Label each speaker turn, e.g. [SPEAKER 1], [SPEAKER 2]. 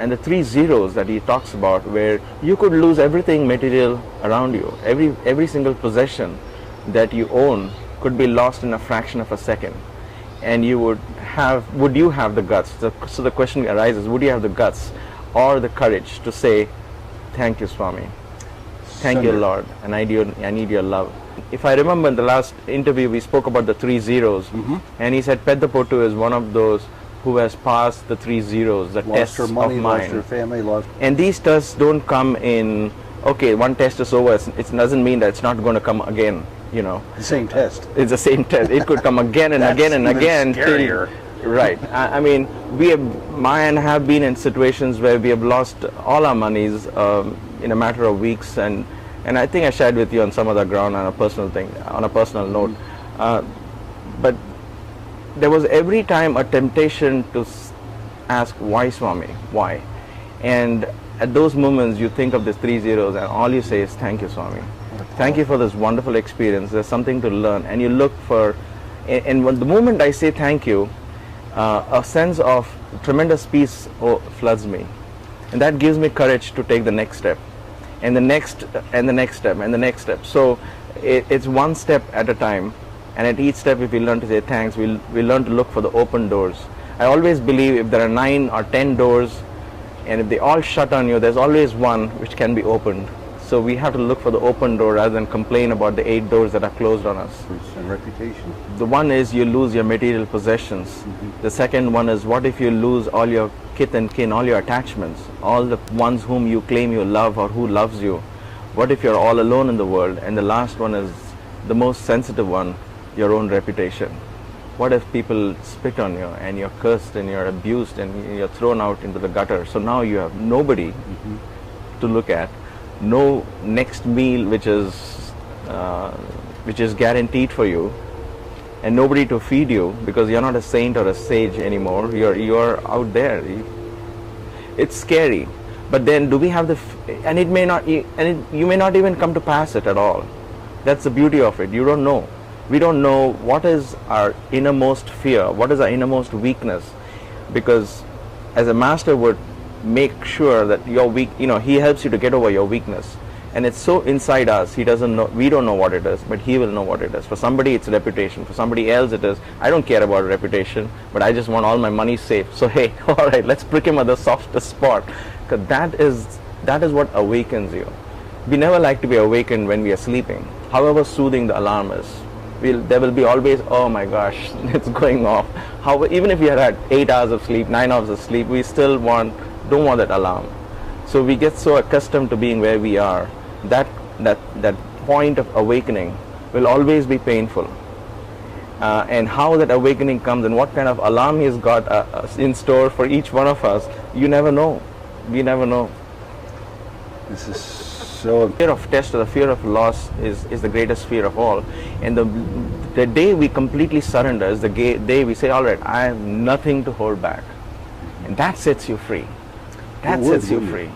[SPEAKER 1] and the three zeros that he talks about, where you could lose everything material around you. Every single possession that you own could be lost in a fraction of a second, and would you have the guts? So the question arises: would you have the guts or the courage to say, "Thank you, Swami. Thank you, Lord, and I need your love." If I remember in the last interview, we spoke about the three zeros, and he said Peddapotu is one of those who has passed the three zeros, the tests
[SPEAKER 2] Lost her money,
[SPEAKER 1] of mind.
[SPEAKER 2] lost her family, lost.
[SPEAKER 1] And these tests don't come in, okay, one test is over, it doesn't mean that it's not going to come again, you know.
[SPEAKER 2] The same test.
[SPEAKER 1] It's the same test. It could come again and again and again.
[SPEAKER 2] Scarier.
[SPEAKER 1] Right. I mean, Maya and I have been in situations where we have lost all our monies in a matter of weeks, and I think I shared with you on some other ground on a personal note. But there was every time a temptation to ask, why, Swami, why? And at those moments you think of the three zeros and all you say is, thank you, Swami. Thank you for this wonderful experience. There's something to learn, and you look for, and when the moment I say thank you, a sense of tremendous peace floods me, and that gives me courage to take the next step, and the next and the next step and the next step. So it's one step at a time, and at each step, if we learn to say thanks, we'll learn to look for the open doors. I always believe if there are 9 or 10 doors, and if they all shut on you, there's always one which can be opened. So we have to look for the open door rather than complain about the 8 doors that are closed on us.
[SPEAKER 2] And reputation.
[SPEAKER 1] The one is you lose your material possessions. The second one is, what if you lose all your kith and kin, all your attachments, all the ones whom you claim you love or who loves you? What if you're all alone in the world? And the last one is the most sensitive one, your own reputation. What if people spit on you and you're cursed and you're abused and you're thrown out into the gutter? So now you have nobody to look at, no next meal which is guaranteed for you, and nobody to feed you because you're not a saint or a sage anymore. You're out there. It's scary. But then, do we have and it may not, you may not even come to pass it at all. That's the beauty of it. You don't know. We don't know what is our innermost fear, what is our innermost weakness, because as a master would make sure that you're weak, he helps you to get over your weakness, and it's so inside us. He doesn't know, we don't know what it is, but he will know what it is. For somebody it's reputation, for somebody else it is, I don't care about reputation, but I just want all my money safe. So hey, all right, let's prick him at the softest spot, because that is what awakens you. We never like to be awakened when we are sleeping, however soothing the alarm is. There will be always, oh my gosh, it's going off. Even if we had had 8 hours of sleep, 9 hours of sleep, we still don't want that alarm. So we get so accustomed to being where we are, that point of awakening will always be painful. And how that awakening comes and what kind of alarm he's got in store for each one of us, you never know. We never know.
[SPEAKER 2] This is so...
[SPEAKER 1] The fear of test or the fear of loss is the greatest fear of all. And the day we completely surrender is the day we say, all right, I have nothing to hold back. And that sets you free. That sets you free.